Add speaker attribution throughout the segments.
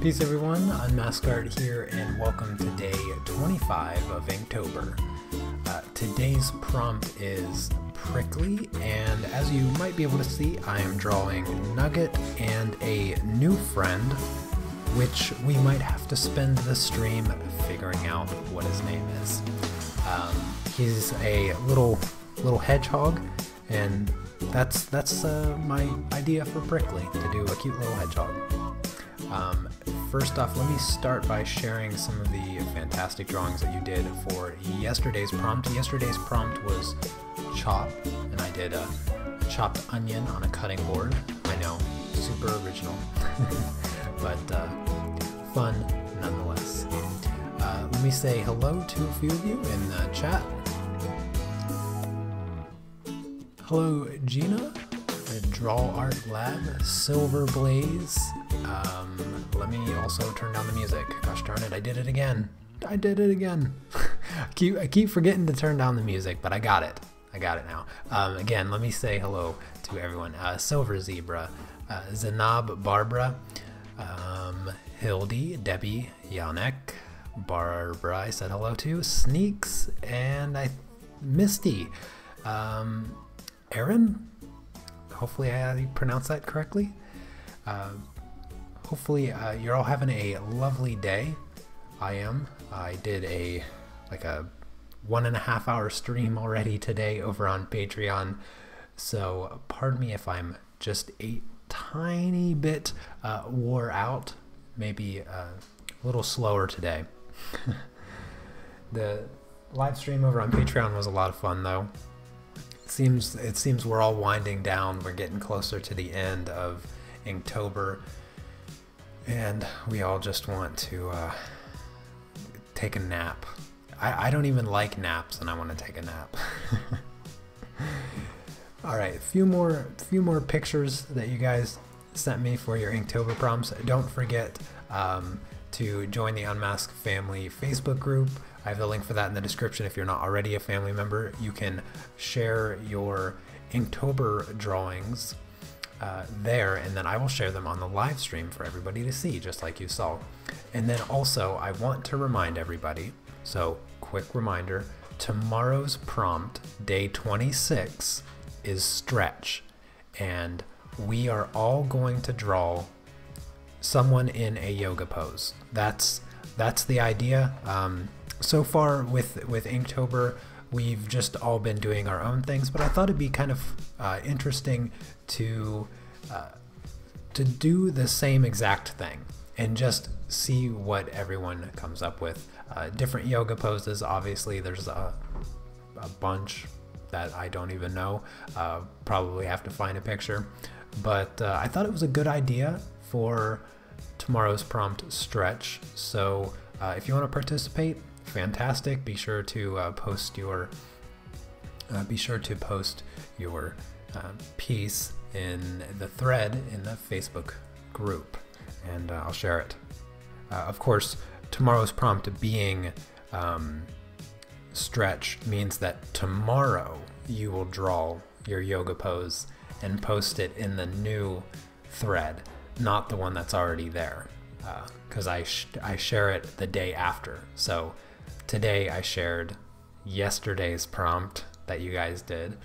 Speaker 1: Peace everyone, Unmasked here, and welcome to day 25 of Inktober. Today's prompt is prickly, and as you might be able to see, I am drawing Nugget and a new friend, which we might have to spend the stream figuring out what his name is. He's a little hedgehog, and that's my idea for prickly, to do a cute little hedgehog. First off, let me start by sharing some of the fantastic drawings that you did for yesterday's prompt. Yesterday's prompt was chop, and I did a chopped onion on a cutting board. I know, super original, but fun nonetheless. Let me say hello to a few of you in the chat. Hello, Gina. Draw Art Lab, Silver Blaze. Let me also turn down the music. Gosh darn it, I did it again. I keep forgetting to turn down the music, but I got it. I got it now. Again, let me say hello to everyone. Silver Zebra, Zanab Barbara, Hildy, Debbie, Yanek, Barbara I said hello to, Sneaks, and Misty. Aaron? Hopefully I pronounced that correctly. Hopefully you're all having a lovely day. I am. I did a 1.5 hour stream already today over on Patreon, so pardon me if I'm just a tiny bit wore out, maybe a little slower today. The live stream over on Patreon was a lot of fun though. It seems we're all winding down. We're getting closer to the end of Inktober, and we all just want to take a nap. I don't even like naps, and I want to take a nap. All right, a few more pictures that you guys sent me for your Inktober prompts. Don't forget to join the Unmasked Family Facebook group. I have the link for that in the description. If you're not already a family member, you can share your Inktober drawings there, and then I will share them on the live stream for everybody to see, just like you saw. And then also, I want to remind everybody, so quick reminder, tomorrow's prompt, day 26, is stretch, and we are all going to draw someone in a yoga pose. That's the idea. So far with Inktober, we've just all been doing our own things, but I thought it'd be kind of interesting to do the same exact thing and just see what everyone comes up with. Different yoga poses, obviously there's a bunch that I don't even know. Probably have to find a picture, but I thought it was a good idea for tomorrow's prompt stretch. So if you want to participate, fantastic. Be sure to post your piece in the thread in the Facebook group, and I'll share it. Of course, tomorrow's prompt being stretch means that tomorrow you will draw your yoga pose and post it in the new thread, not the one that's already there, because I share it the day after. So today I shared yesterday's prompt that you guys did.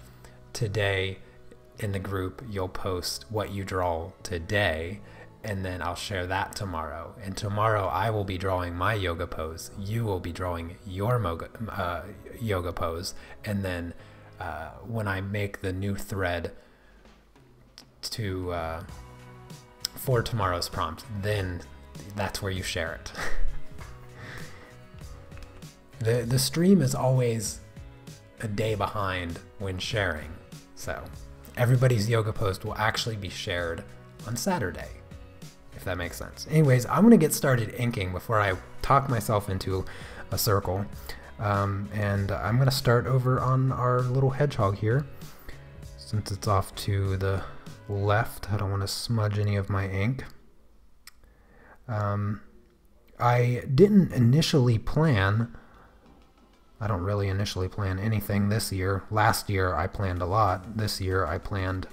Speaker 1: Today in the group you'll post what you draw today, and then I'll share that tomorrow. And tomorrow I will be drawing my yoga pose. You will be drawing your yoga pose. And then when I make the new thread for tomorrow's prompt, then that's where you share it. The stream is always a day behind when sharing, so everybody's yoga post will actually be shared on Saturday, if that makes sense. Anyways, I'm gonna get started inking before I talk myself into a circle, and I'm gonna start over on our little hedgehog here. Since it's off to the left, I don't want to smudge any of my ink. I didn't initially plan, I don't really initially plan anything this year. Last year I planned a lot. This year I planned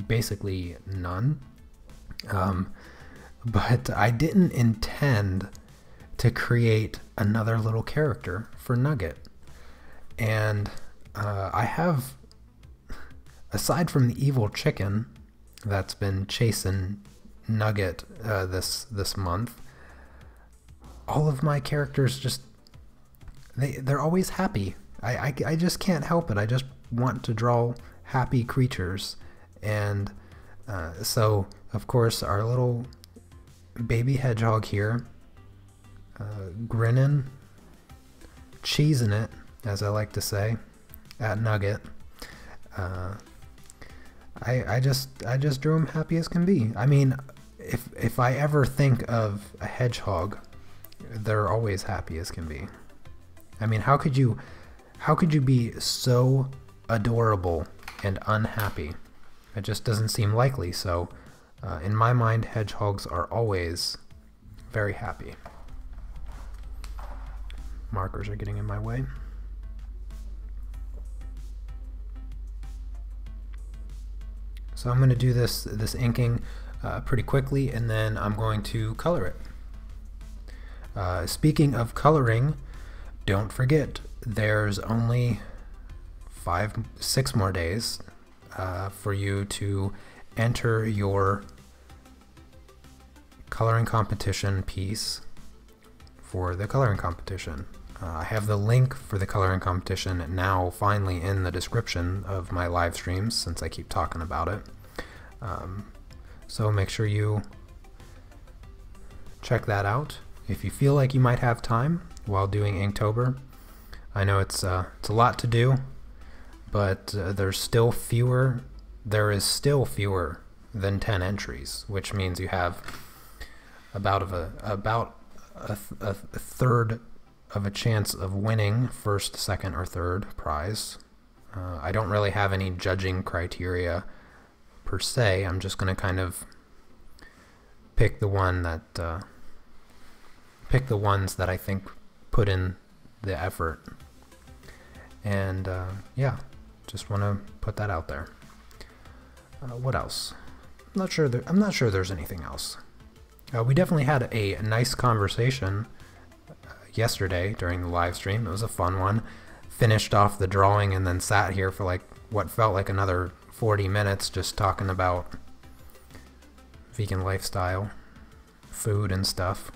Speaker 1: basically none. but I didn't intend to create another little character for Nugget. And I have, aside from the evil chicken that's been chasing Nugget this month, all of my characters just, they're always happy. I just can't help it. I just want to draw happy creatures. And so, of course, our little baby hedgehog here, grinning, cheesing it, as I like to say, at Nugget. I just drew him happy as can be. I mean, if I ever think of a hedgehog, they're always happy as can be. I mean, how could you be so adorable and unhappy? It just doesn't seem likely. So in my mind, hedgehogs are always very happy. Markers are getting in my way. So I'm going to do this inking pretty quickly, and then I'm going to color it. Speaking of coloring, don't forget there's only 6 more days for you to enter your coloring competition piece for the coloring competition. I have the link for the coloring competition now finally in the description of my live streams, since I keep talking about it. So make sure you check that out if you feel like you might have time while doing Inktober. I know it's a lot to do, but there is still fewer than 10 entries, which means you have about a third of a chance of winning first, second, or third prize. I don't really have any judging criteria per se. I'm just going to kind of pick the ones that I think put in the effort. And yeah, just want to put that out there. What else? I'm not sure there's anything else. We definitely had a nice conversation yesterday during the live stream. It was a fun one. Finished off the drawing and then sat here for like what felt like another 40 minutes just talking about vegan lifestyle, food and stuff.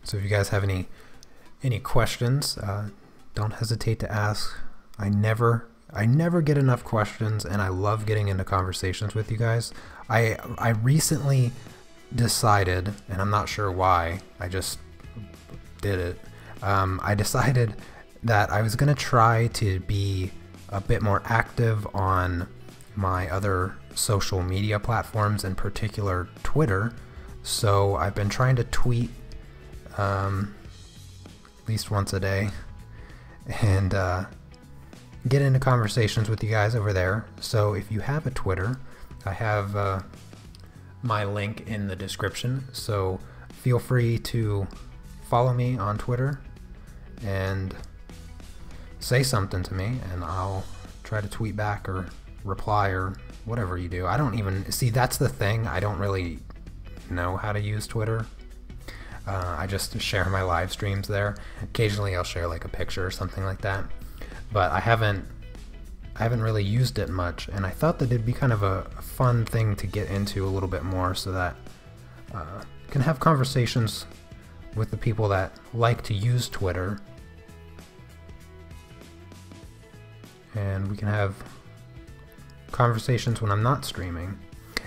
Speaker 1: So if you guys have any questions, don't hesitate to ask. I never get enough questions, and I love getting into conversations with you guys. I recently decided, and I'm not sure why, I just did it. I decided that I was going to try to be a bit more active on my other social media platforms, in particular Twitter. So I've been trying to tweet at least once a day and get into conversations with you guys over there. So if you have a Twitter, I have my link in the description, so feel free to follow me on Twitter and say something to me, and I'll try to tweet back or reply or whatever you do. I don't even see, that's the thing, I don't really know how to use Twitter. I just share my live streams there. Occasionally I'll share like a picture or something like that, but I haven't really used it much, and I thought that it'd be kind of a fun thing to get into a little bit more, so that I can have conversations with the people that like to use Twitter, and we can have conversations when I'm not streaming,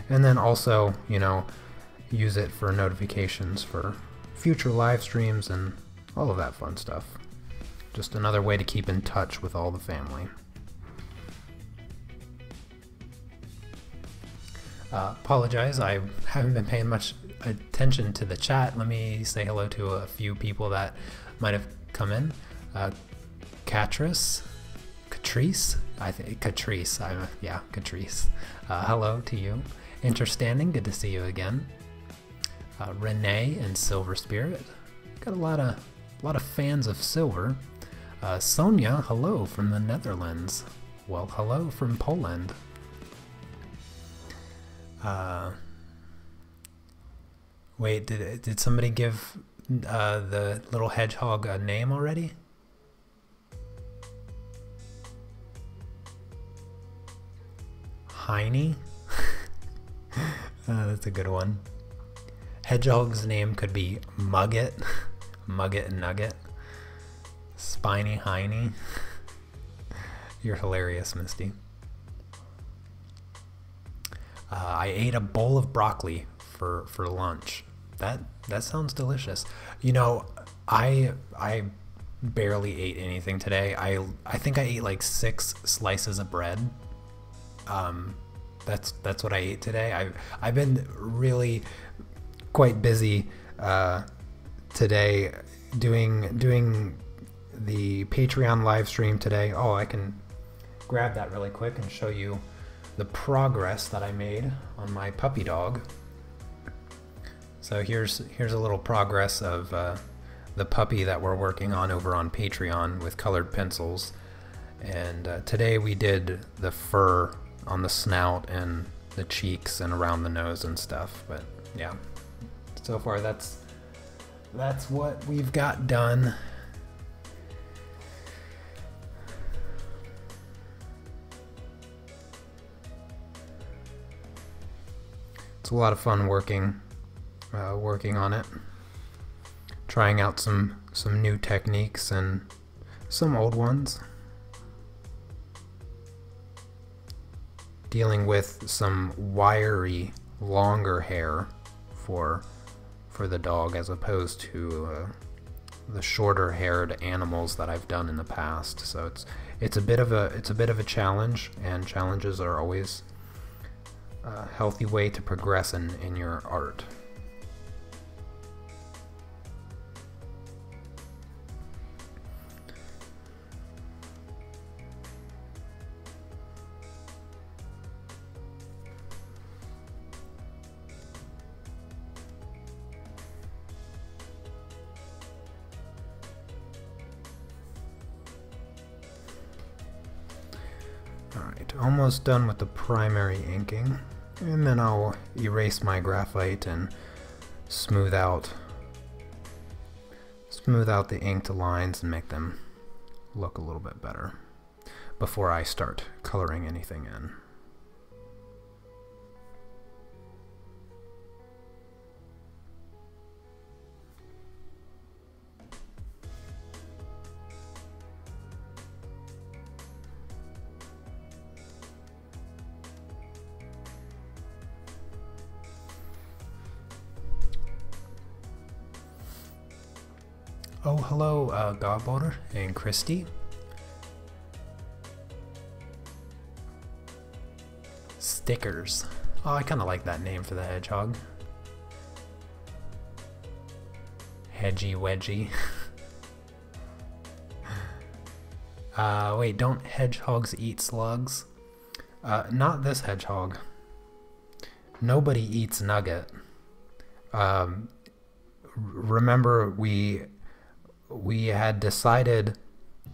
Speaker 1: and then also, you know, use it for notifications for future live streams and all of that fun stuff. Just another way to keep in touch with all the family. Apologize, I haven't been paying much attention to the chat. Let me say hello to a few people that might have come in. Catrice, I think Catrice. Yeah, Catrice. Hello to you. Interstanding, good to see you again. Renee and Silver Spirit. Got a lot of fans of Silver. Sonia, hello from the Netherlands. Well, hello from Poland. Wait, did somebody give the little hedgehog a name already? Heiny? That's a good one. Hedgehog's name could be Mugget. Mugget and Nugget. Spiny Heiny. You're hilarious, Misty. I ate a bowl of broccoli for lunch. That sounds delicious. You know, I barely ate anything today. I think I ate like 6 slices of bread. That's what I ate today. I've been really quite busy today doing the Patreon live stream today. Oh, I can grab that really quick and show you the progress that I made on my puppy dog. So here's a little progress of the puppy that we're working on over on Patreon with colored pencils. And today we did the fur on the snout and the cheeks and around the nose and stuff. But yeah, so far that's what we've got done. It's a lot of fun working on it, trying out some new techniques and some old ones, dealing with some wiry, longer hair for the dog as opposed to the shorter haired animals that I've done in the past. So it's a bit of a challenge, and challenges are always a healthy way to progress in your art. Alright, almost done with the primary inking, and then I'll erase my graphite and smooth out the inked lines and make them look a little bit better before I start coloring anything in. Oh, hello, Godboulder and Christy. Stickers. Oh, I kind of like that name for the hedgehog. Hedgy Wedgy. Wait, don't hedgehogs eat slugs? Not this hedgehog. Nobody eats Nugget. Remember, we had decided,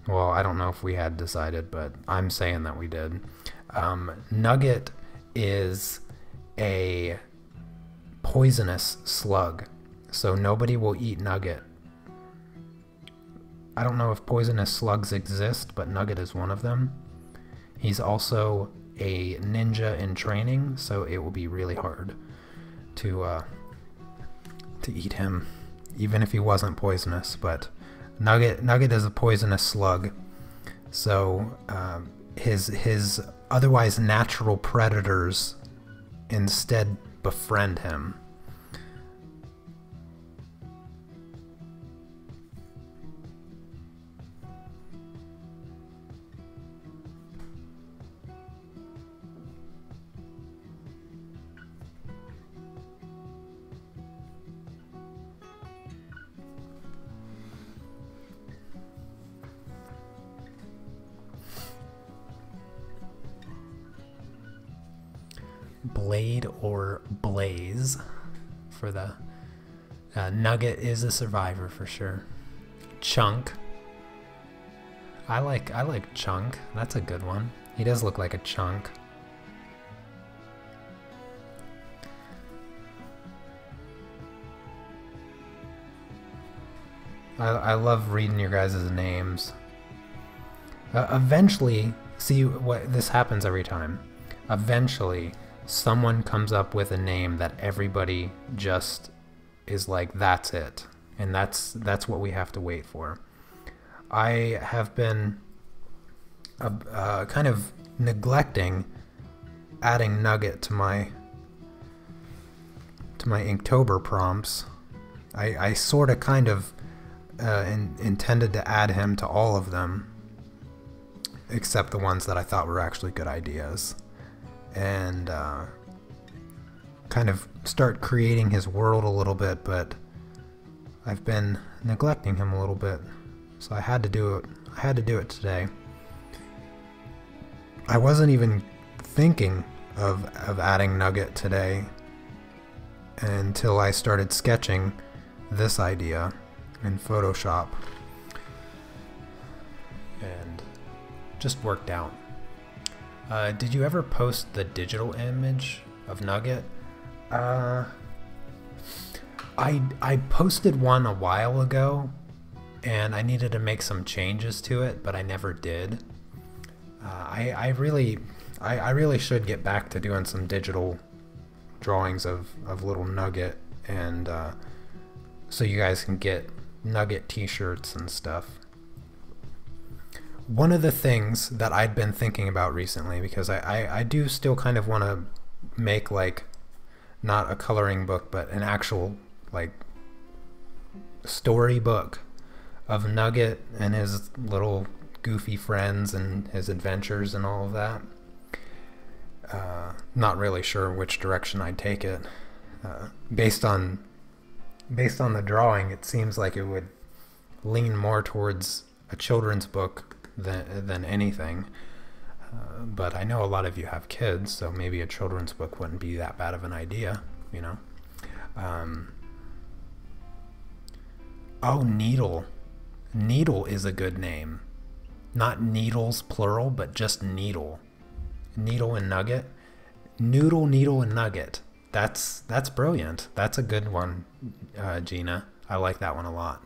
Speaker 1: well, I don't know if we had decided, but I'm saying that we did. Nugget is a poisonous slug, so nobody will eat Nugget. I don't know if poisonous slugs exist, but Nugget is one of them. He's also a ninja in training, so it will be really hard to eat him, even if he wasn't poisonous. But Nugget is a poisonous slug, so his otherwise natural predators instead befriend him. Blade or Blaze for the Nugget is a survivor for sure. Chunk. I like Chunk. That's a good one. He does look like a chunk. I love reading your guys' names. Eventually, see what this happens every time. Eventually, someone comes up with a name that everybody just is like, that's it, and that's what we have to wait for. I have been kind of neglecting adding Nugget to my Inktober prompts. I sort of kind of intended to add him to all of them, except the ones that I thought were actually good ideas, and kind of start creating his world a little bit, but I've been neglecting him a little bit, so I had to do it. I had to do it today. I wasn't even thinking of adding Nugget today until I started sketching this idea in Photoshop, and just worked out. Did you ever post the digital image of Nugget? I posted one a while ago, and I needed to make some changes to it, but I never did. I really should get back to doing some digital drawings of little Nugget, and so you guys can get Nugget t-shirts and stuff. One of the things that I'd been thinking about recently, because I do still kind of want to make, like, not a coloring book, but an actual, like, storybook of Nugget and his little goofy friends and his adventures and all of that. Not really sure which direction I'd take it. Based on the drawing, it seems like it would lean more towards a children's book than anything. But I know a lot of you have kids, so maybe a children's book wouldn't be that bad of an idea, you know. Oh, Needle. Needle is a good name. Not needles plural, but just Needle. Needle and Nugget. Noodle, Needle, and Nugget. That's brilliant. That's a good one, Gina. I like that one a lot.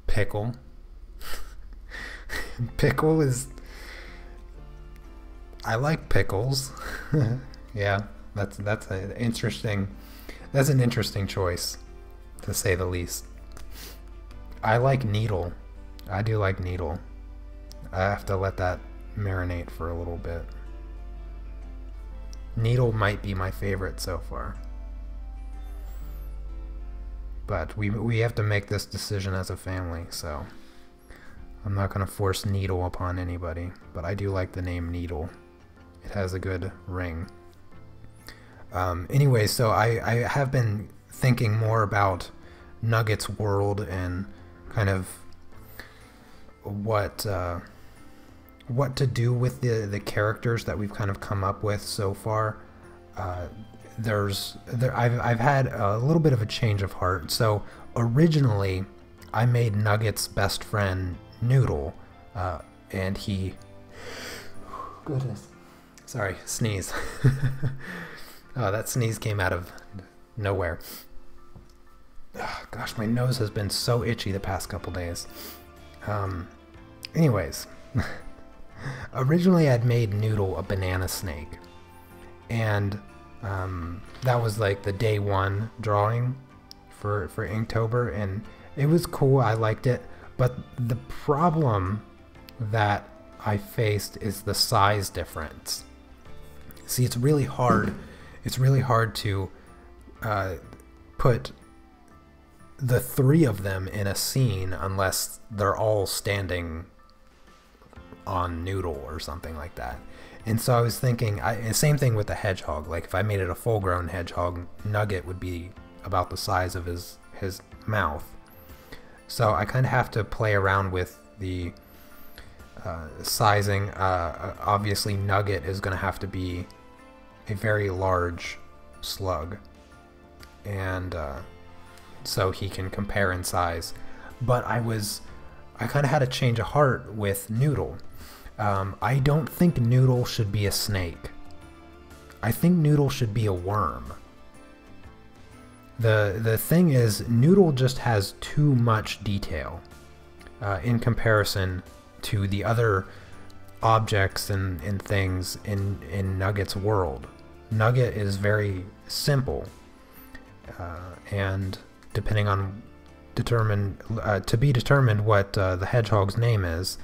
Speaker 1: Pickle. Pickle is... I like pickles. Yeah, that's an interesting choice, to say the least. I like Needle. I do like Needle. I have to let that marinate for a little bit. Needle might be my favorite so far. But we have to make this decision as a family, so I'm not going to force Needle upon anybody, but I do like the name Needle. It has a good ring. Anyway, so I have been thinking more about Nugget's world and kind of what to do with the characters that we've kind of come up with so far. I've had a little bit of a change of heart. So originally, I made Nugget's best friend Noodle, and he... Goodness. Sorry, sneeze. Oh, that sneeze came out of nowhere. Oh, gosh, my nose has been so itchy the past couple days. Anyways, originally I'd made Noodle a banana snake, and that was like the day one drawing for Inktober, and it was cool. I liked it, but the problem that I faced is the size difference. See, it's really hard. It's really hard to put the three of them in a scene unless they're all standing on Noodle or something like that. And so I was thinking, same thing with the hedgehog. Like, if I made it a full-grown hedgehog, Nugget would be about the size of his mouth. So I kind of have to play around with the sizing. Obviously, Nugget is going to have to be a very large slug, and so he can compare in size. But I kind of had a change of heart with Noodle. I don't think Noodle should be a snake. I think Noodle should be a worm. The thing is, Noodle just has too much detail in comparison to the other objects and things in Nugget's world. Nugget is very simple, and depending on to be determined what the hedgehog's name is.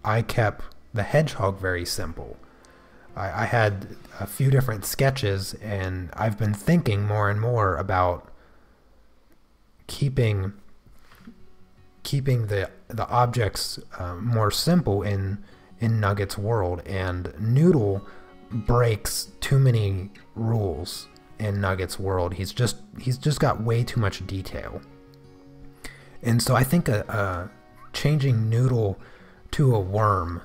Speaker 1: I kept the hedgehog very simple. I had a few different sketches, and I've been thinking more and more about keeping the objects more simple in Nugget's world, and Noodle breaks too many rules in Nugget's world. He's just got way too much detail, and so I think changing Noodle to a worm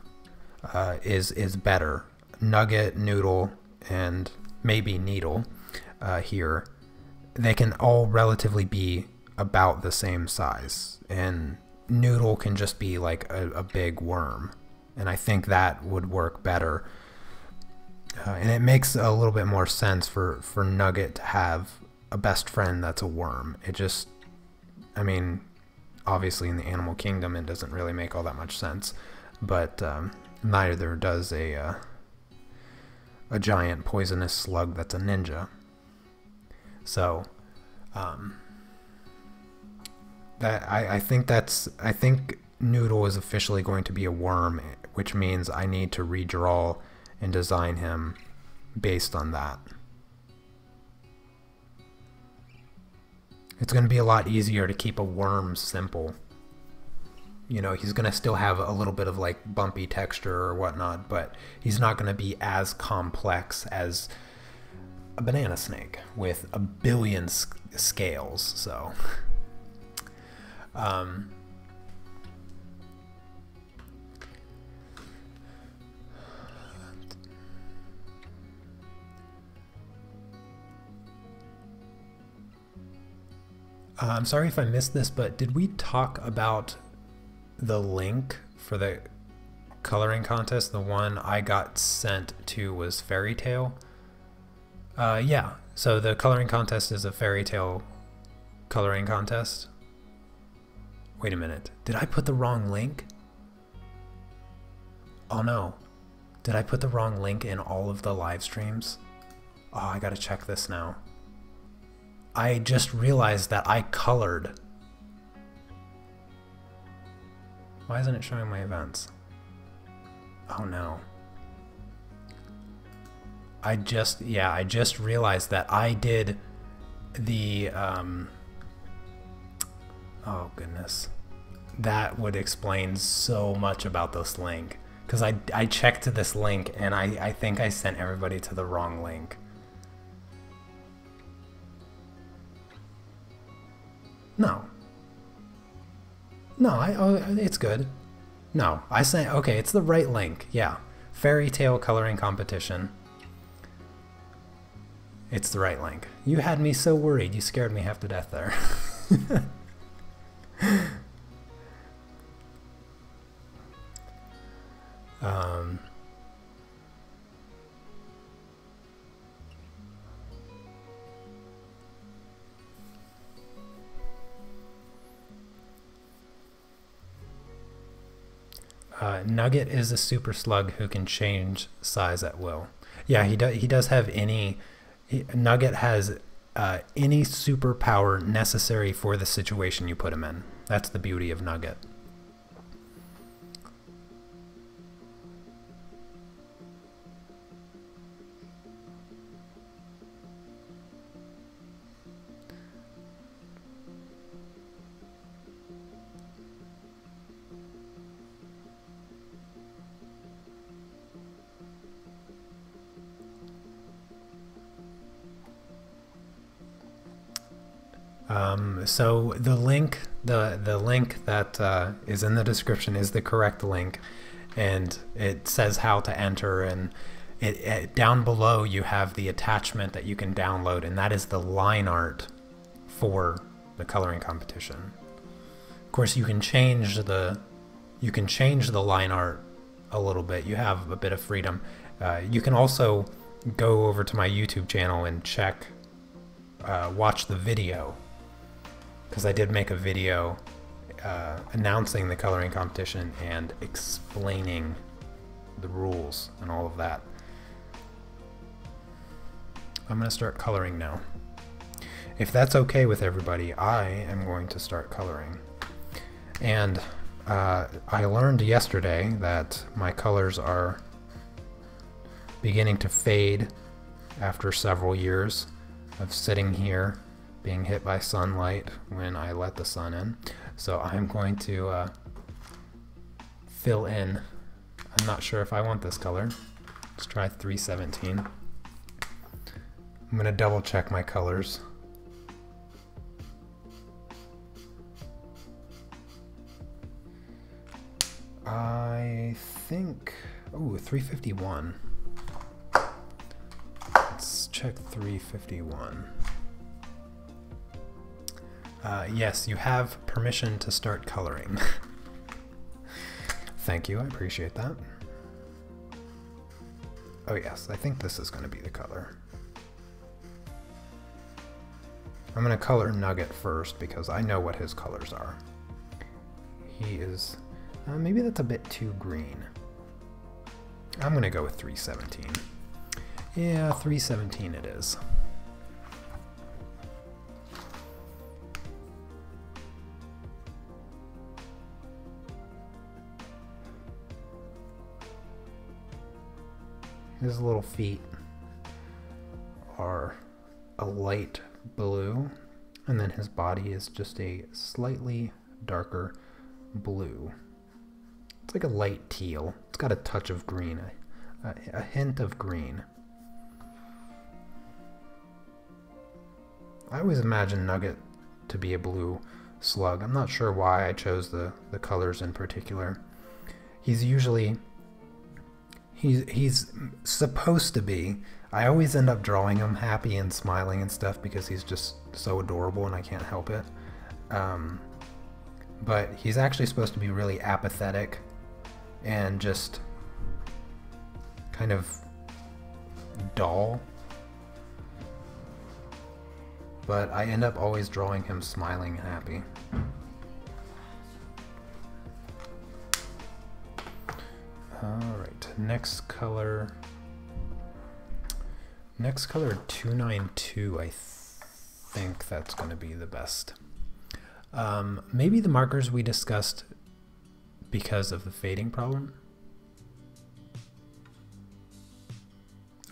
Speaker 1: is better. Nugget, Noodle, and maybe Needle here, they can all relatively be about the same size, and Noodle can just be like a big worm, and I think that would work better. And it makes a little bit more sense for Nugget to have a best friend that's a worm. It just, I mean, obviously in the animal kingdom it doesn't really make all that much sense, but neither does a giant poisonous slug that's a ninja. So I think Noodle is officially going to be a worm, which means I need to redraw and design him based on that. It's going to be a lot easier to keep a worm simple. You know, he's going to still have a little bit of like bumpy texture or whatnot, but he's not going to be as complex as a banana snake with a billion scales. So I'm sorry if I missed this, but did we talk about the link for the coloring contest? The one I got sent to was Fairy Tale. Yeah, so the coloring contest is a Fairy Tale coloring contest. Wait a minute, did I put the wrong link? Oh no, did I put the wrong link in all of the live streams? Oh, I gotta check this now. I just realized that I colored. Why isn't it showing my events? Oh no. I just realized that I did the, oh goodness. That would explain so much about this link. Because I checked this link and I think I sent everybody to the wrong link. No. No, it's good. No, I sent, okay, it's the right link. Yeah. Fairy Tale coloring competition. It's the right link. You had me so worried. You scared me half to death there. Nugget is a super slug who can change size at will. Yeah, he does have Nugget has any superpower necessary for the situation you put him in. That's the beauty of Nugget. So the link that is in the description is the correct link, and it says how to enter, and down below you have the attachment that you can download, and that is the line art for the coloring competition. Of course, you can change the line art a little bit. You have a bit of freedom. You can also go over to my YouTube channel and check watch the video, because I did make a video announcing the coloring competition and explaining the rules and all of that. I'm going to start coloring now. If that's okay with everybody, I am going to start coloring. And I learned yesterday that my colors are beginning to fade after several years of sitting here being hit by sunlight when I let the sun in. So I'm going to fill in. I'm not sure if I want this color. Let's try 317. I'm going to double check my colors. I think, oh, 351. Let's check 351. Yes, you have permission to start coloring. Thank you, I appreciate that. Oh yes, I think this is going to be the color. I'm going to color Nugget first because I know what his colors are. He is, maybe that's a bit too green. I'm going to go with 317. Yeah, 317 it is. His little feet are a light blue, and then his body is just a slightly darker blue. It's like a light teal. It's got a touch of green, a hint of green. I always imagine Nugget to be a blue slug. I'm not sure why I chose the colors in particular. He's usually... He's supposed to be. I always end up drawing him happy and smiling and stuff because he's just so adorable and I can't help it. But he's actually supposed to be really apathetic and just kind of dull. But I end up always drawing him smiling and happy. Alright, next color 292, I think that's going to be the best. Maybe the markers we discussed because of the fading problem.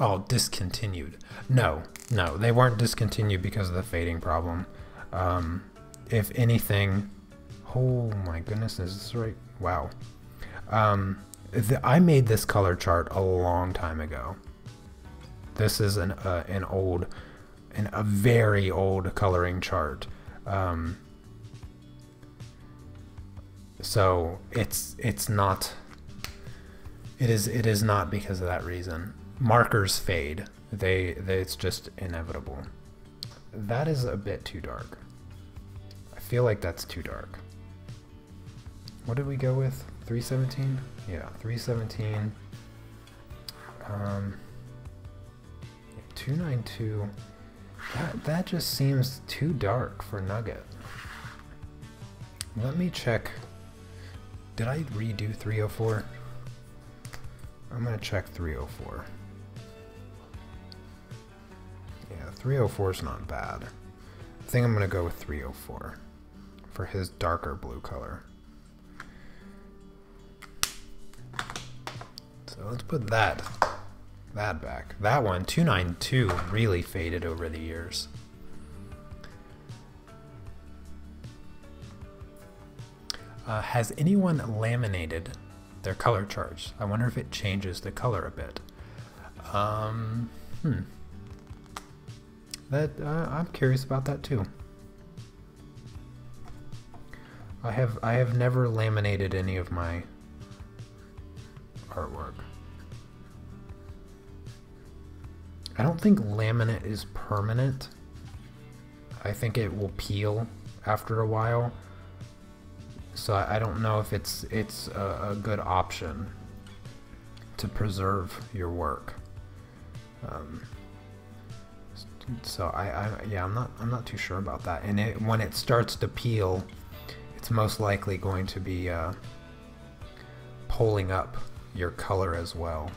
Speaker 1: Oh, discontinued. No, they weren't discontinued because of the fading problem. If anything, oh my goodness, is this right? Wow. I made this color chart a long time ago. This is a very old coloring chart. So it's not. It is not because of that reason. Markers fade. It's just inevitable. That is a bit too dark. I feel like that's too dark. What did we go with? 317? Yeah, 317. 292. That just seems too dark for Nugget. Let me check. Did I redo 304? I'm gonna check 304. Yeah, 304 is not bad. I think I'm gonna go with 304 for his darker blue color. So let's put that back. That one, 292, really faded over the years. Has anyone laminated their color charts? I wonder if it changes the color a bit. I'm curious about that too. I have never laminated any of my artwork. I don't think laminate is permanent. I think it will peel after a while. So I don't know if it's a good option to preserve your work. So yeah, I'm not too sure about that. And when it starts to peel, it's most likely going to be pulling up your color as well.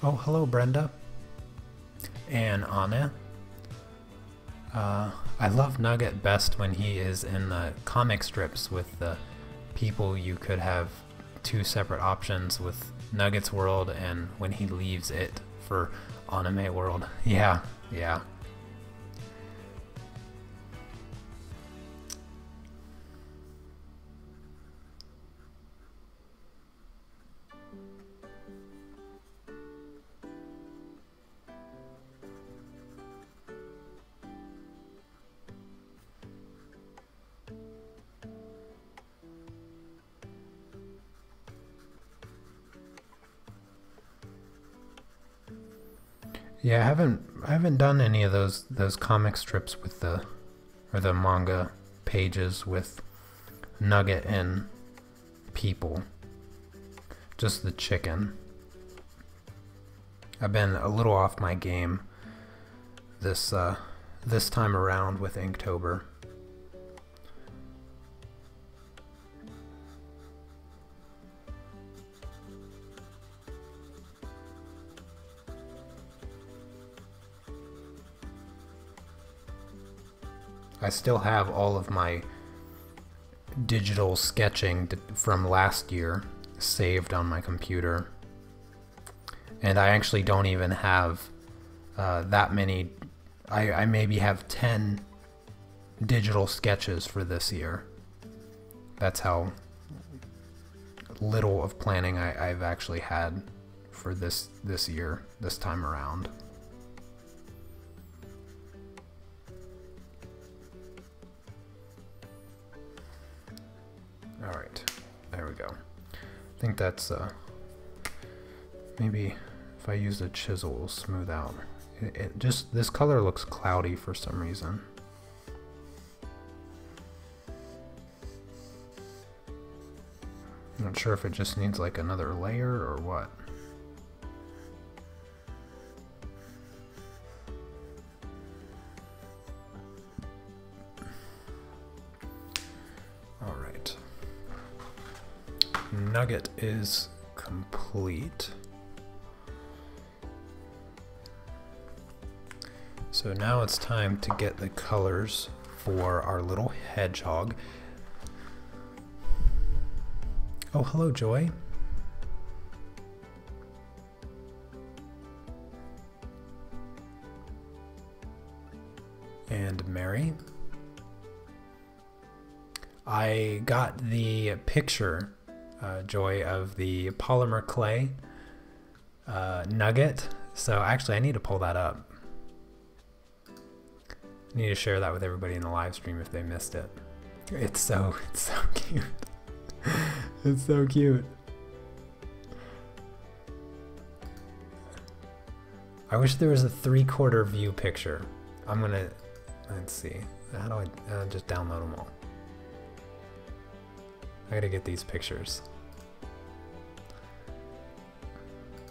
Speaker 1: Oh, hello, Brenda and Anna. I love Nugget best when he is in the comic strips with the people. You could have two separate options with Nugget's World and when he leaves it for Anime World. Yeah, yeah. Yeah, I haven't done any of those comic strips with the manga pages with Nugget and people. Just the chicken. I've been a little off my game this time around with Inktober. I still have all of my digital sketching from last year saved on my computer. And I actually don't even have that many. I maybe have 10 digital sketches for this year. That's how little of planning I've actually had for this year, this time around. Alright, there we go. I think that's, maybe if I use a chisel, it'll smooth out. It just, this color looks cloudy for some reason. I'm not sure if it just needs like another layer or what. Nugget is complete. So now it's time to get the colors for our little hedgehog. Oh, hello, Joy. And Mary. I got the picture, Joy, of the Polymer clay nugget. So actually I need to pull that up. I need to share that with everybody in the live stream if they missed it. It's so cute. It's so cute. I wish there was a 3/4 view picture. Let's see. How do I just download them all? I gotta get these pictures.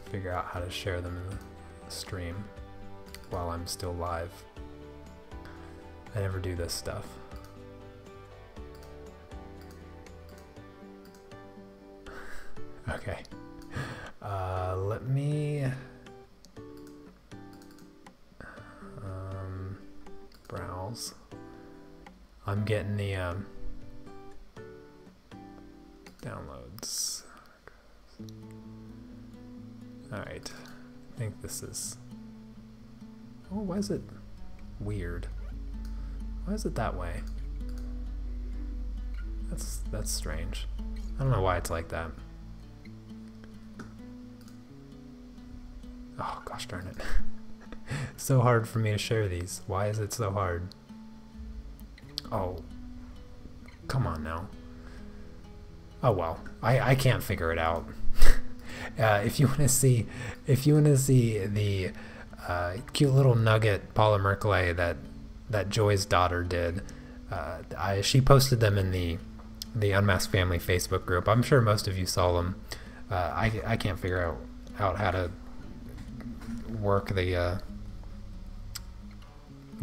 Speaker 1: Figure out how to share them in the stream while I'm still live. I never do this stuff. Okay. Let me browse. I'm getting the downloads. Alright. I think this is... Oh, why is it weird? Why is it that way? That's strange. I don't know why it's like that. Oh, gosh darn it. So hard for me to share these. Why is it so hard? Oh, come on now. Oh well, I can't figure it out. If you want to see the cute little nugget polymer clay that Joy's daughter did, she posted them in the Unmasked Family Facebook group. I'm sure most of you saw them. I can't figure out how to work the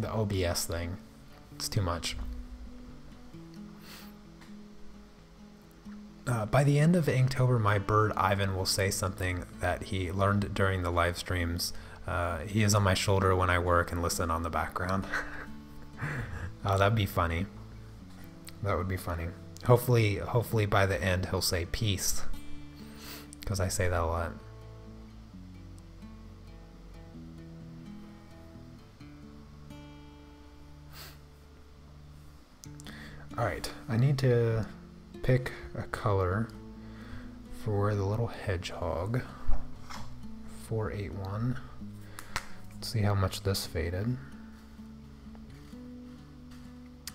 Speaker 1: OBS thing. It's too much. By the end of Inktober, my bird Ivan will say something that he learned during the live streams. He is on my shoulder when I work and listen on the background. Oh, that'd be funny. That would be funny. Hopefully by the end he'll say peace, because I say that a lot. Alright, I need to pick a color for the little hedgehog. 481. Let's see how much this faded.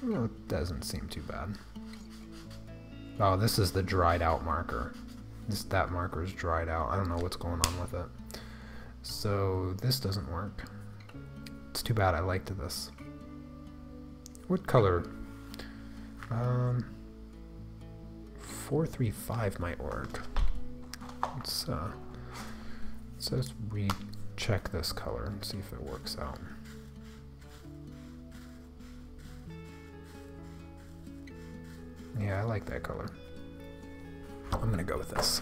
Speaker 1: Oh, it doesn't seem too bad. Oh, this is the dried out marker. That marker is dried out. I don't know what's going on with it. So this doesn't work. It's too bad. I liked this. What color? 435 might work. Let's just recheck this color and see if it works out. Yeah, I like that color. I'm gonna go with this.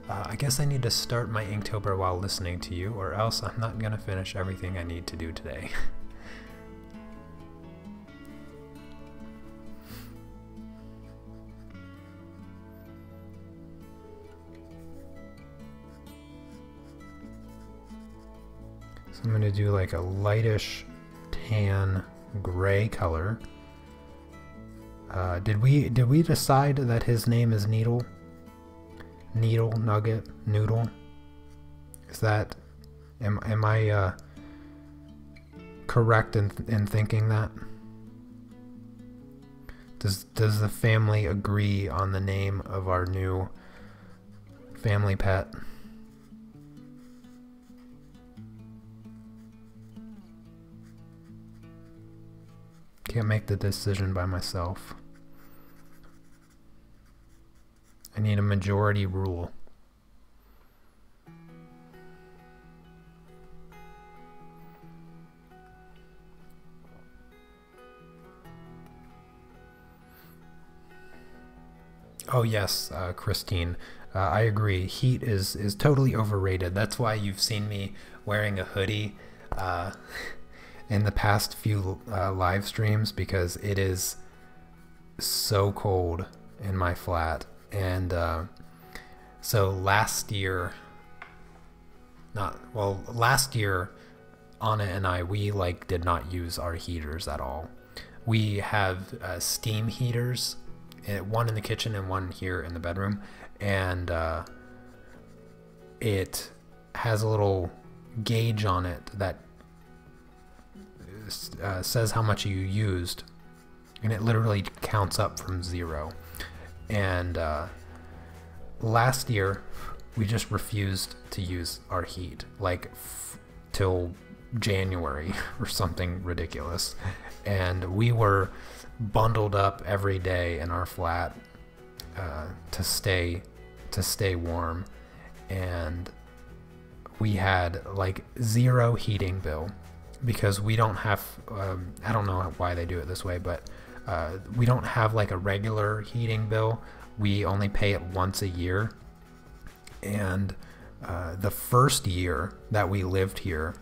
Speaker 1: I guess I need to start my Inktober while listening to you, or else I'm not gonna finish everything I need to do today. So I'm going to do like a lightish tan gray color. Did we decide that his name is Needle? Needle, Nugget, Noodle? Is that, am I correct in thinking that? Does the family agree on the name of our new family pet? Can't make the decision by myself. I need a majority rule. Oh yes, Christine, I agree. Heat is totally overrated. That's why you've seen me wearing a hoodie in the past few live streams, because it is so cold in my flat. And so last year, Anna and I, we like did not use our heaters at all. We have steam heaters, one in the kitchen and one here in the bedroom, and it has a little gauge on it that says how much you used, and it literally counts up from 0. And last year we just refused to use our heat, like till January or something ridiculous, and we were bundled up every day in our flat to stay warm, and we had like 0 heating bill, because we don't have I don't know why they do it this way, but we don't have like a regular heating bill. We only pay it once a year. And the first year that we lived here,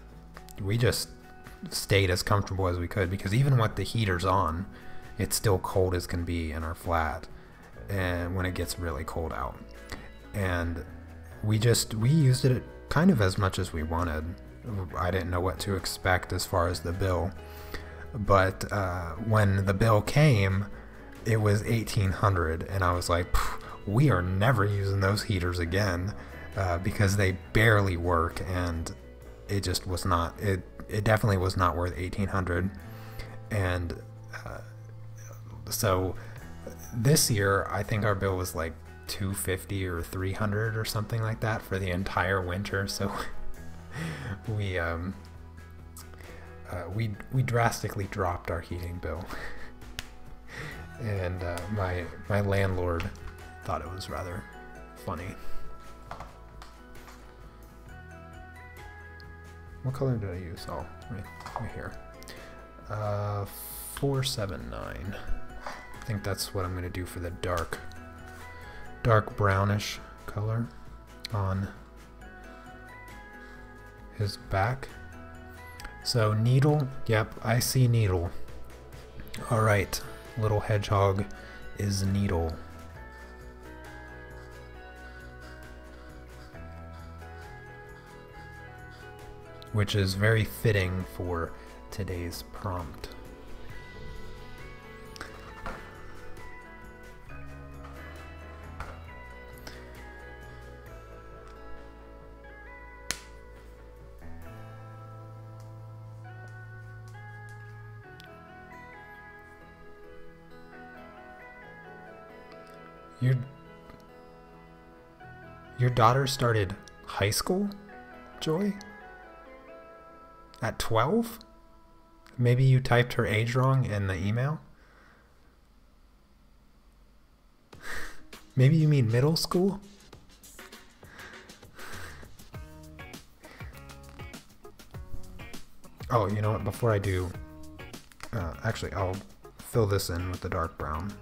Speaker 1: we just stayed as comfortable as we could, because even with the heaters on, it's still cold as can be in our flat, and when it gets really cold out. And we used it kind of as much as we wanted. I didn't know what to expect as far as the bill, but when the bill came, it was $1,800, and I was like, we are never using those heaters again because they barely work, and it just was not, it definitely was not worth $1,800. And so this year I think our bill was like $250 or $300 or something like that for the entire winter. So we drastically dropped our heating bill. And my landlord thought it was rather funny. What color did I use? Oh, right here. 479. I think that's what I'm going to do for the dark brownish color on his back. So Needle, yep, I see Needle. All right, little hedgehog is Needle. Which is very fitting for today's prompt. Your daughter started high school, Joy? At 12? Maybe you typed her age wrong in the email? Maybe you mean middle school? Oh, you know what? Before I do, actually, I'll fill this in with the dark brown.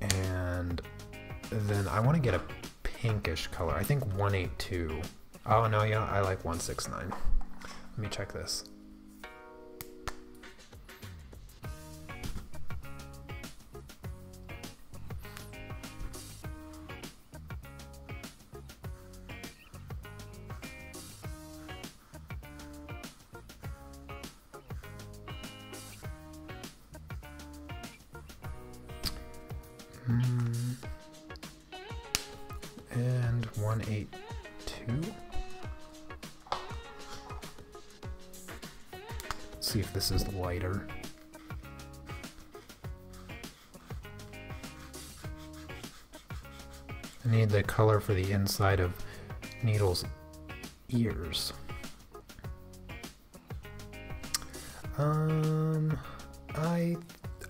Speaker 1: And then I want to get a pinkish color. I think 182. Oh no, yeah, I like 169. Let me check this. And 182. Let's see if this is lighter. I need the color for the inside of Needle's ears.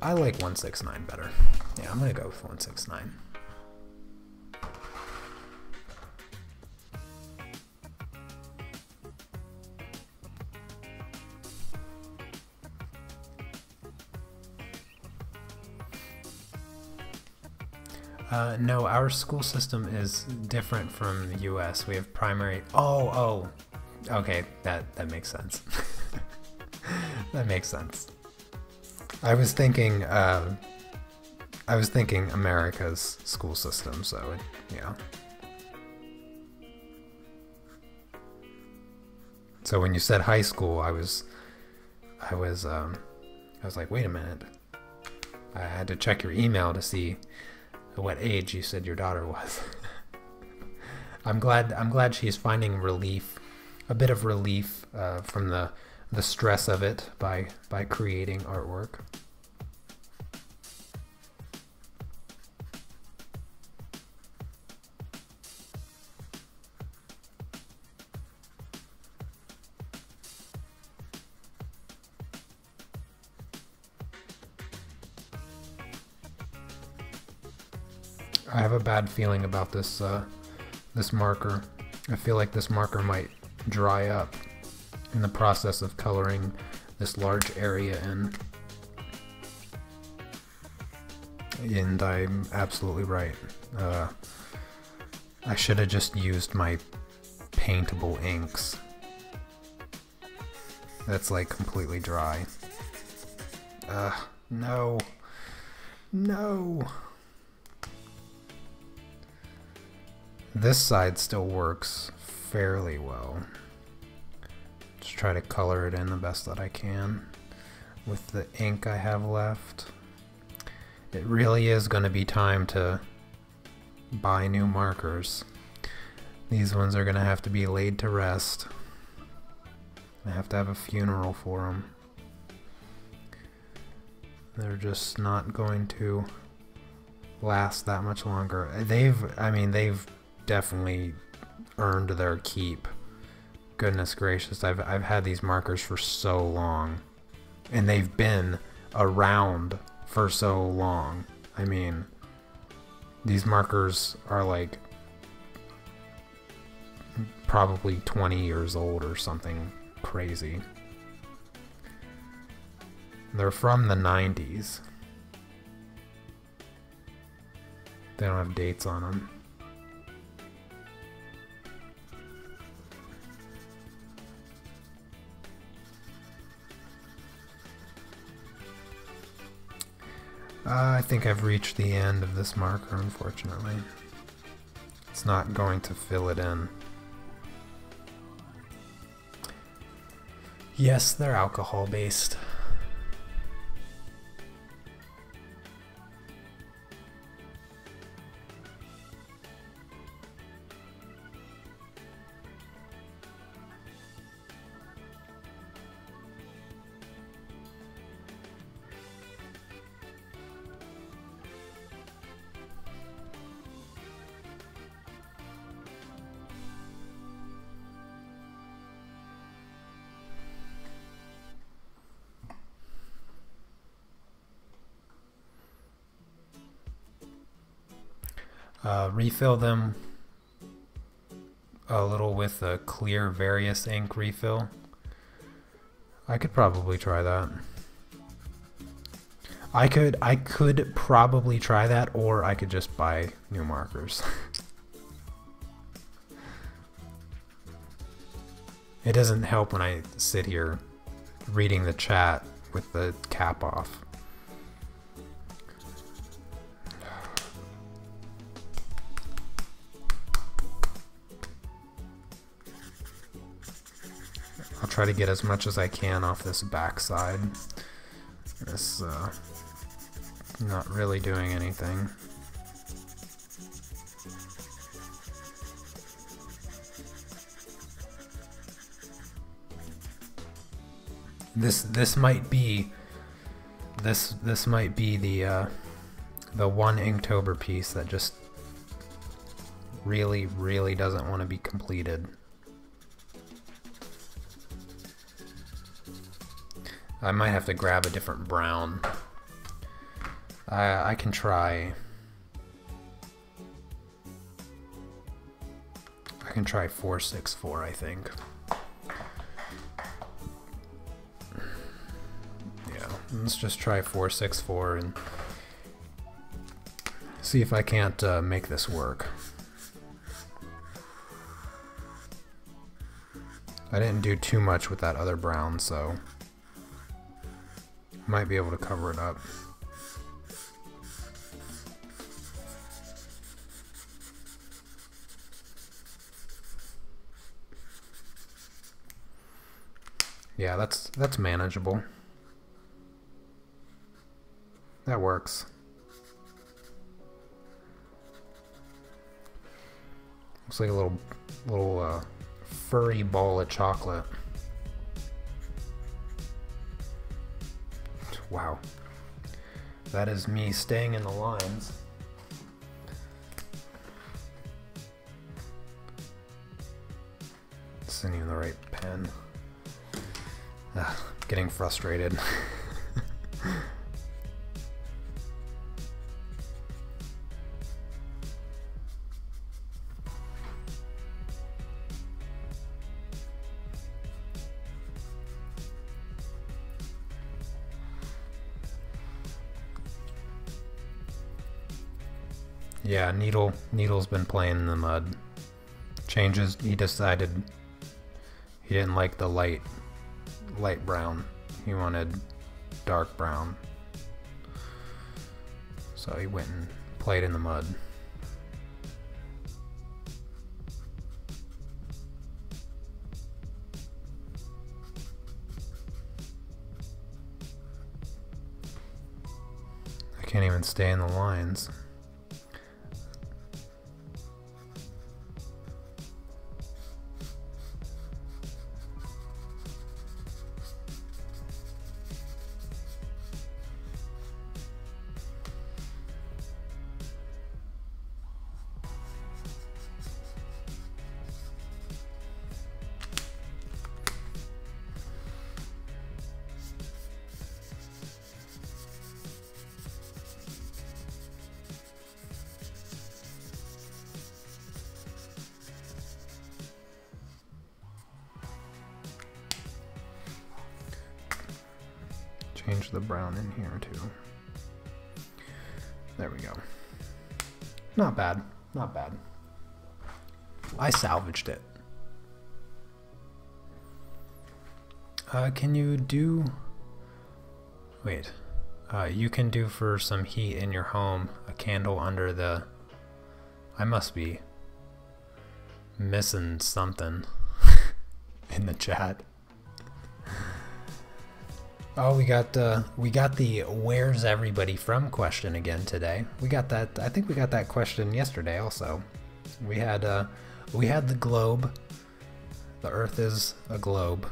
Speaker 1: I like 169 better. Yeah, I'm gonna go with 169. No, our school system is different from the US. We have primary. Oh, okay, that makes sense. That makes sense. I was thinking America's school system, so yeah. So when you said high school, I was like, wait a minute. I had to check your email to see what age you said your daughter was. I'm glad she's finding relief, a bit of relief from the stress of it by creating artwork. I have a bad feeling about this this marker. I feel like this marker might dry up in the process of coloring this large area in. And I'm absolutely right. I should have just used my paintable inks. That's like completely dry. No. No. This side still works fairly well. Just try to color it in the best that I can with the ink I have left. it really is going to be time to buy new markers. These ones are going to have to be laid to rest. I have to have a funeral for them. They're just not going to last that much longer. I mean, they've definitely earned their keep. Goodness gracious, I've had these markers for so long, and they've been around for so long. I mean, these markers are like probably 20 years old or something crazy. They're from the 90s. They don't have dates on them. I think I've reached the end of this marker, unfortunately. It's not going to fill it in. Yes, they're alcohol-based. Refill them a little with a clear various ink refill. I could probably try that. I could probably try that, or I could just buy new markers. It doesn't help when I sit here reading the chat with the cap off. I'll try to get as much as I can off this backside. This not really doing anything. This might be the one Inktober piece that just really doesn't want to be completed. I might have to grab a different brown. I can try. I can try 464, I think. Yeah, let's just try 464 and see if I can't make this work. I didn't do too much with that other brown, so might be able to cover it up. Yeah, that's manageable. That works. Looks like a little furry ball of chocolate. Wow. That is me staying in the lines. Sending the right pen. Getting frustrated. Yeah, Needle's been playing in the mud. Changes, he decided he didn't like the light brown. He wanted dark brown. So he went and played in the mud. Can't even stay in the lines. Change the brown in here too. There we go. Not bad, not bad. I salvaged it. Can you do... Wait. You can do for some heat in your home a candle under the... I must be missing something in the chat. Oh, we got the "Where's everybody from?" question again today. We got that. I think we got that question yesterday also. We had the globe. The Earth is a globe,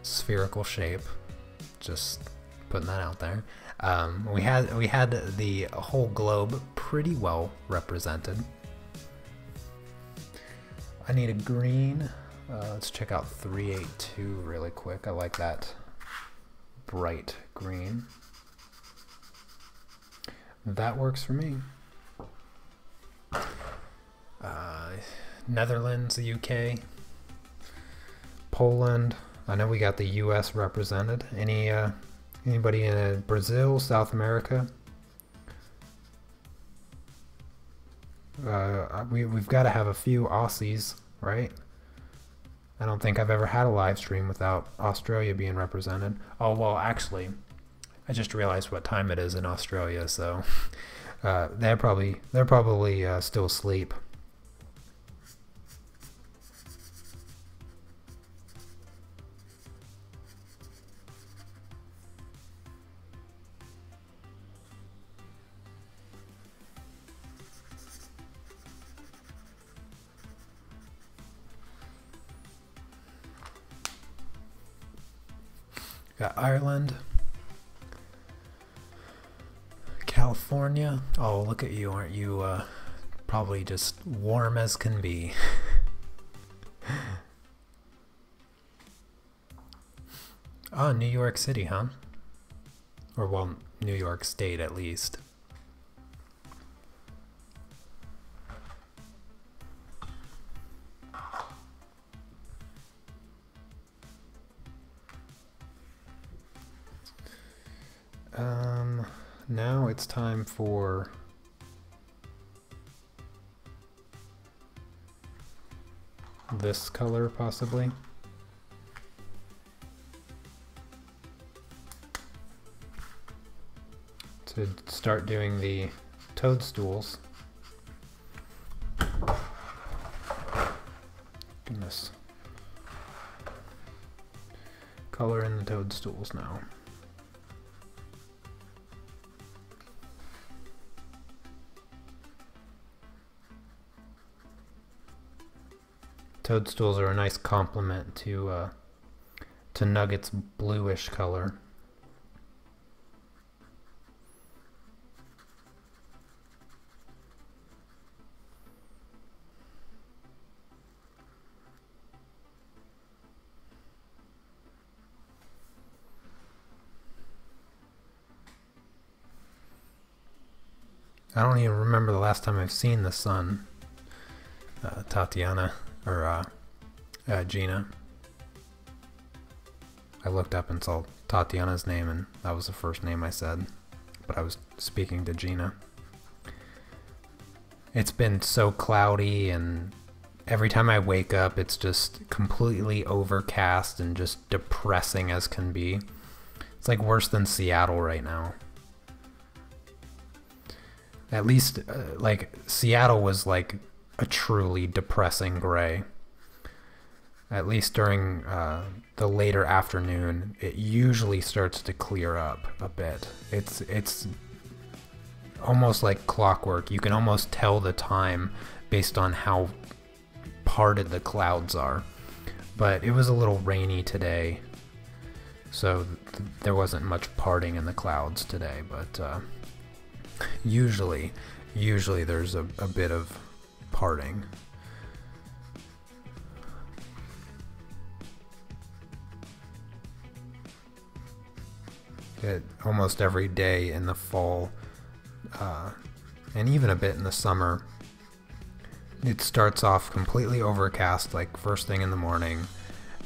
Speaker 1: spherical shape. Just putting that out there. We had the whole globe pretty well represented. I need a green. Let's check out 382 really quick. I like that. Bright green. That works for me. Netherlands, the UK, Poland. I know we got the US represented. Anybody in Brazil, South America? We've got to have a few Aussies, right? I don't think I've ever had a live stream without Australia being represented. Oh, well, actually, I just realized what time it is in Australia, so they're probably still asleep. Got Ireland, California. Oh, look at you. Aren't you probably just warm as can be? Oh, New York City, huh? Or, well, New York State at least. Now it's time for this color, possibly. To start doing the Toadstools. Goodness. Color in the Toadstools now. Toadstools are a nice complement to Nugget's bluish color. I don't even remember the last time I've seen the sun, Tatiana. Or Gina. I looked up and saw Tatiana's name, and that was the first name I said, but I was speaking to Gina. It's been so cloudy, and every time I wake up it's just completely overcast and just depressing as can be. It's like worse than Seattle right now. At least like Seattle was like a truly depressing gray. At least during the later afternoon, it usually starts to clear up a bit. It's almost like clockwork. You can almost tell the time based on how parted the clouds are. But it was a little rainy today, so there wasn't much parting in the clouds today, but usually there's a bit of parting. Almost every day in the fall, and even a bit in the summer, it starts off completely overcast, like first thing in the morning,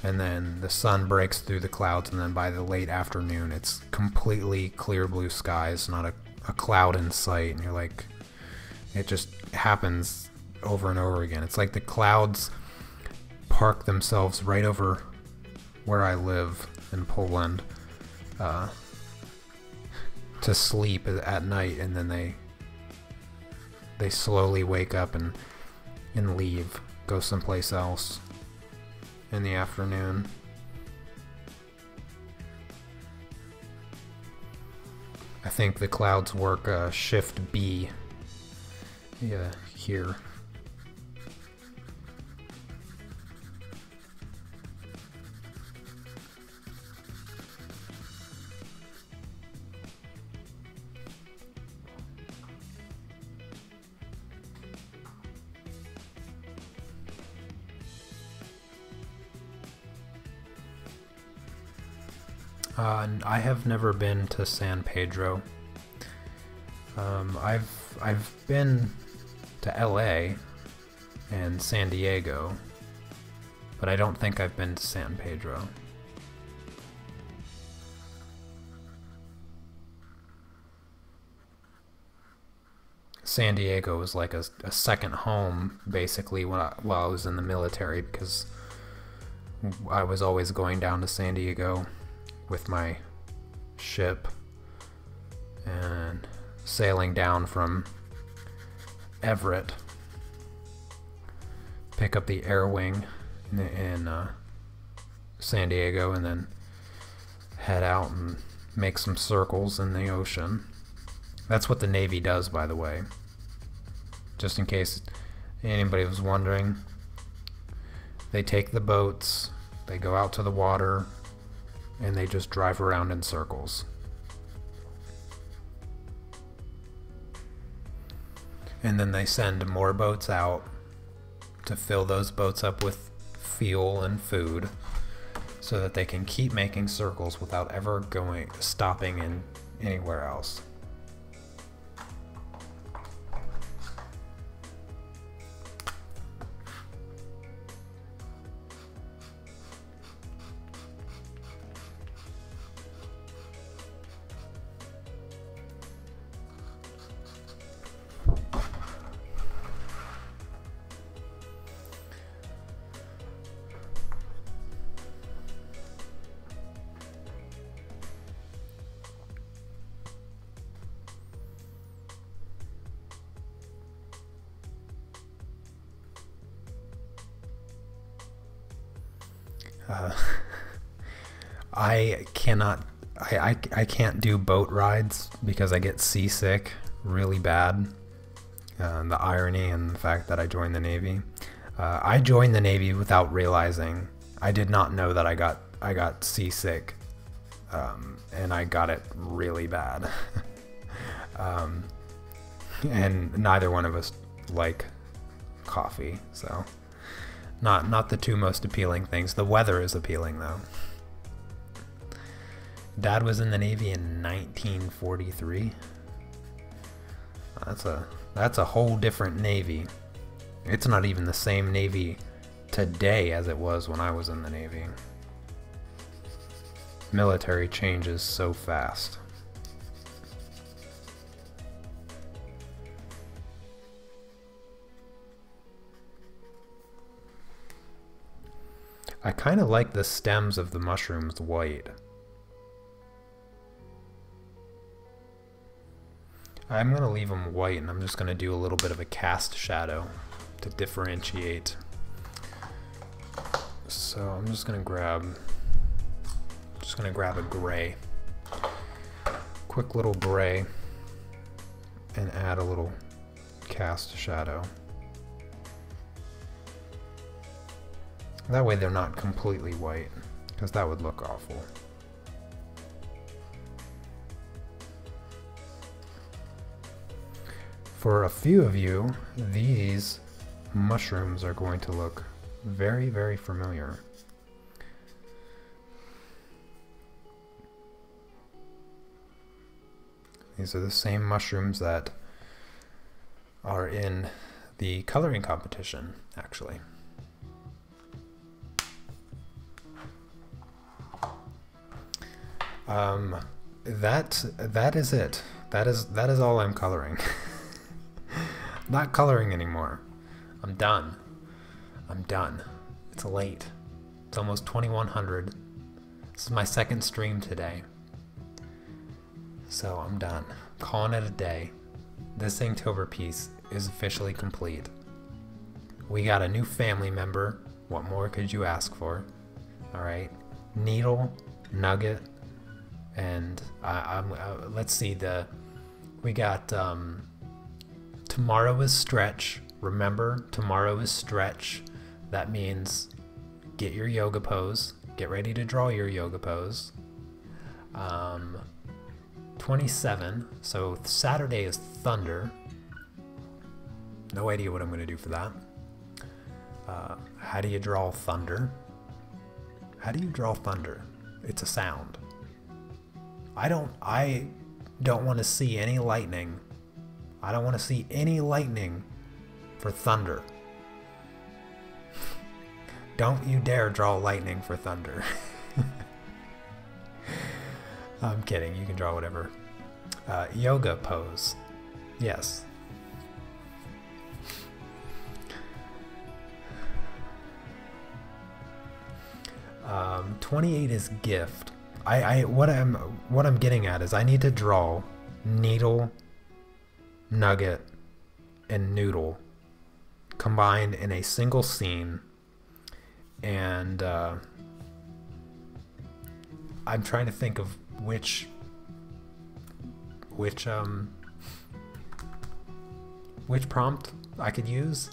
Speaker 1: and then the sun breaks through the clouds, and then by the late afternoon it's completely clear blue skies, not a cloud in sight, and you're like, it just happens over and over again. It's like the clouds park themselves right over where I live in Poland to sleep at night, and then they slowly wake up and leave, go someplace else in the afternoon. I think the clouds work shift B here. I have never been to San Pedro. I've been to LA and San Diego, but I don't think I've been to San Pedro. San Diego was like a second home, basically, while I was in the military, because I was always going down to San Diego with my ship and sailing down from Everett, pick up the air wing in San Diego, and then head out and make some circles in the ocean. That's what the Navy does, by the way, just in case anybody was wondering. They take the boats, they go out to the water, and they just drive around in circles. And then they send more boats out to fill those boats up with fuel and food, so that they can keep making circles without ever stopping in anywhere else. I can't do boat rides because I get seasick really bad. The irony and the fact that I joined the Navy. I joined the Navy without realizing. I did not know that I got seasick, and I got it really bad. And neither one of us like coffee, so not the two most appealing things. The weather is appealing though. Dad was in the Navy in 1943. That's a whole different Navy. It's not even the same Navy today as it was when I was in the Navy. Military changes so fast. I kind of like the stems of the mushrooms white. I'm going to leave them white, and I'm just going to do a little bit of a cast shadow to differentiate. So I'm just going to grab a gray. Quick little gray. and add a little cast shadow. That way they're not completely white, because that would look awful. For a few of you, these mushrooms are going to look very, very familiar. These are the same mushrooms that are in the coloring competition, actually. That is it. That is all I'm coloring. Not coloring anymore. I'm done. I'm done. It's late. It's almost 2100. This is my second stream today. So I'm done. Calling it a day. This Inktober piece is officially complete. We got a new family member. What more could you ask for? Alright. Needle, Nugget, and let's see, we got tomorrow is stretch. Remember, tomorrow is stretch. That means get your yoga pose. Get ready to draw your yoga pose. 27, so Saturday is thunder. No idea what I'm going to do for that. How do you draw thunder? How do you draw thunder? It's a sound. I don't want to see any lightning. I don't want to see any lightning for thunder. Don't you dare draw lightning for thunder. I'm kidding. You can draw whatever. Yoga pose. Yes. Um, 28 is gift. What I'm getting at is I need to draw Needle, Nugget, and Noodle combined in a single scene, and I'm trying to think of which prompt I could use.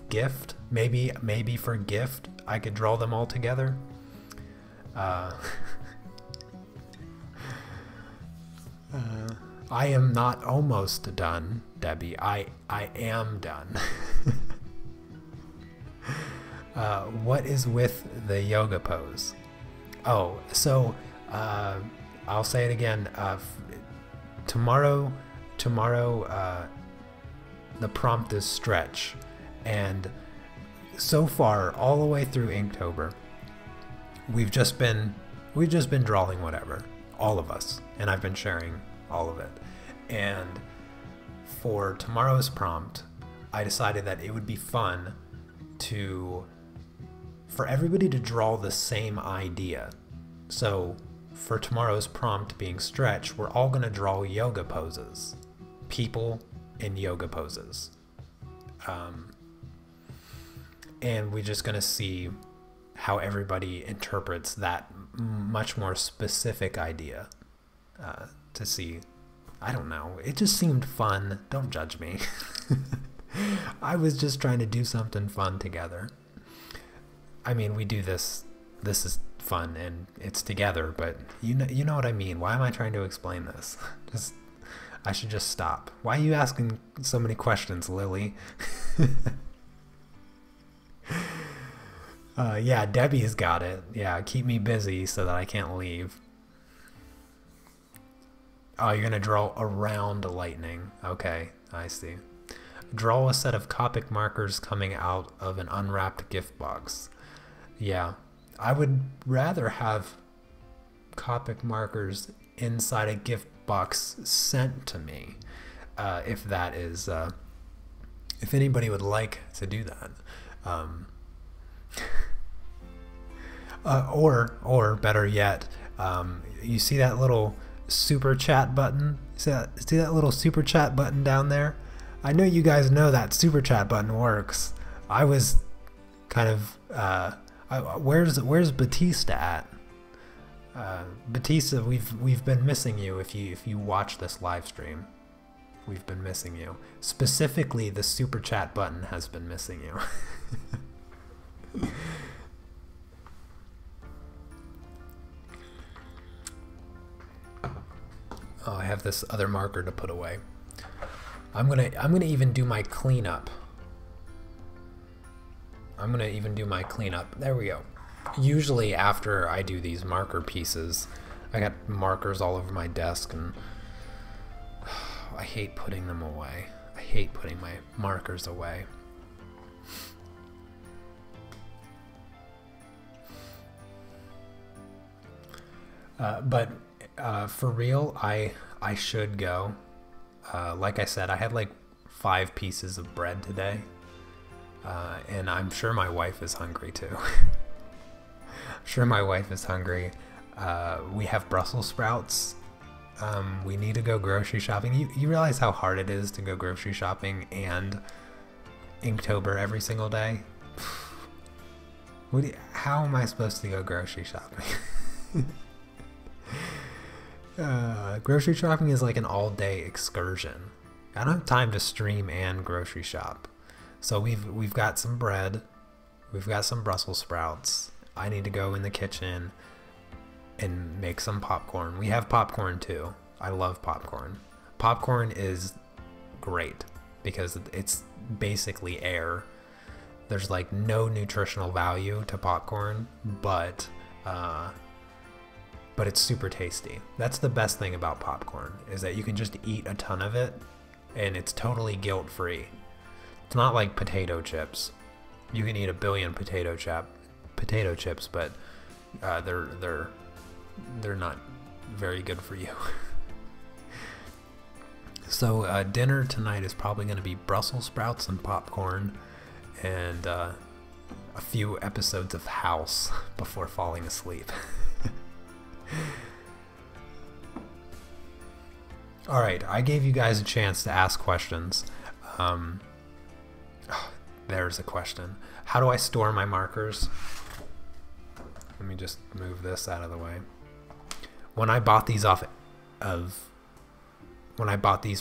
Speaker 1: Gift, maybe for gift I could draw them all together. I am not almost done, Debbie. I am done. What is with the yoga pose? Oh, so I'll say it again. Tomorrow, the prompt is stretch, and so far, all the way through Inktober, we've just been drawing whatever, all of us, and I've been sharing all of it. And for tomorrow's prompt, I decided that it would be fun for everybody to draw the same idea. So for tomorrow's prompt being stretch, we're all going to draw yoga poses, people in yoga poses, and we're just going to see how everybody interprets that much more specific idea, to see. I don't know, it just seemed fun. Don't judge me. I was just trying to do something fun together. I mean, we do this is fun and it's together, but you know what I mean. Why am I trying to explain this? I should just stop. Why are you asking so many questions, Lily? Yeah, Debbie's got it. Yeah, keep me busy so that I can't leave. Oh, you're gonna draw around lightning. Okay, I see. Draw a set of Copic markers coming out of an unwrapped gift box. Yeah, I would rather have Copic markers inside a gift box sent to me, if that is, if anybody would like to do that. Or better yet, you see that little super chat button? See that little super chat button down there? I know you guys know that super chat button works. I was kind of where's Batista at? Batista, we've been missing you if you watch this live stream. we've been missing you. Specifically, the super chat button has been missing you. Oh, I have this other marker to put away. I'm gonna even do my cleanup. I'm gonna even do my cleanup. There we go. Usually after I do these marker pieces, I got markers all over my desk, and I hate putting them away. I hate putting my markers away. But for real, I should go. Like I said, I had like 5 pieces of bread today, and I'm sure my wife is hungry too. I'm sure my wife is hungry. We have Brussels sprouts. We need to go grocery shopping. You realize how hard it is to go grocery shopping and Inktober every single day? How am I supposed to go grocery shopping? Grocery shopping is like an all-day excursion. I don't have time to stream and grocery shop. So we've got some bread, we've got some Brussels sprouts. I need to go in the kitchen and make some popcorn. We have popcorn too. I love popcorn. Popcorn is great because it's basically air. There's like no nutritional value to popcorn, but it's super tasty. That's the best thing about popcorn, is that you can just eat a ton of it and it's totally guilt-free. It's not like potato chips. You can eat a billion potato chips, but they're not very good for you. So dinner tonight is probably going to be Brussels sprouts and popcorn, and a few episodes of House before falling asleep. Alright, I gave you guys a chance to ask questions. There's a question. How do I store my markers? Let me just move this out of the way. When I bought these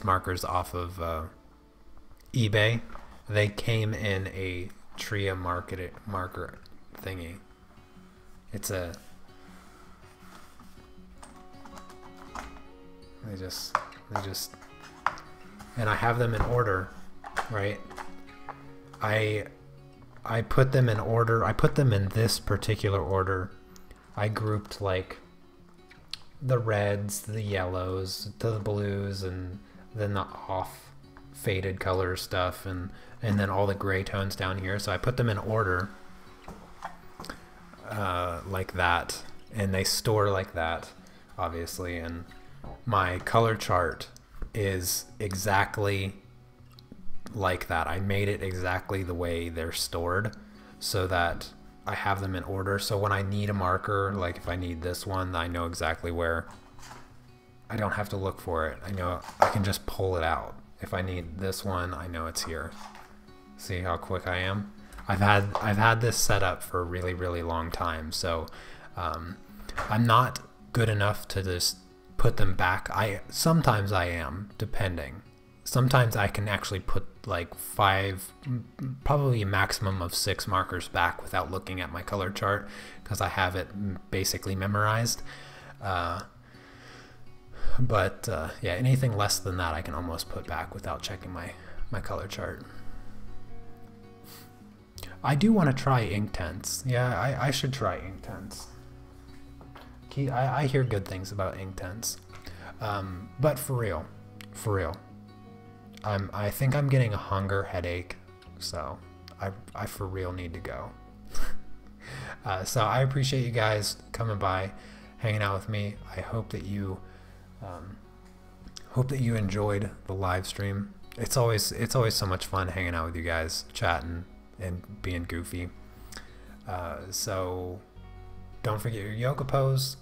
Speaker 1: markers off of eBay, they came in a Tria marker thingy. It's a They just, and I have them in order, right? I put them in order. I put them in this particular order. I grouped like the reds, the yellows, to the blues, and then the off faded color stuff, and then all the gray tones down here. So I put them in order like that, and they store like that, obviously. And my color chart is exactly like that. I made it exactly the way they're stored so that I have them in order. So when I need a marker, like if I need this one, I know exactly where. I don't have to look for it. I know I can just pull it out. If I need this one, I know it's here. See how quick I am? I've had this set up for a really, really long time. So I'm not good enough to just put them back. Sometimes I am, depending. Sometimes I can actually put like 5, probably a maximum of 6 markers back without looking at my color chart, because I have it basically memorized. But yeah, anything less than that I can almost put back without checking my color chart. I do want to try Inktense. Yeah, I should try Inktense. I hear good things about Inktense. But for real, I think I'm getting a hunger headache, so I for real need to go. So I appreciate you guys coming by, hanging out with me. I hope that you enjoyed the live stream. It's always so much fun hanging out with you guys, chatting and being goofy. So don't forget your yoga pose.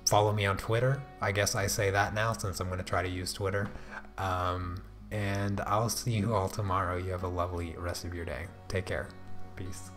Speaker 1: Follow me on Twitter. I guess I say that now since I'm going to try to use Twitter. And I'll see you all tomorrow. You have a lovely rest of your day. Take care. Peace.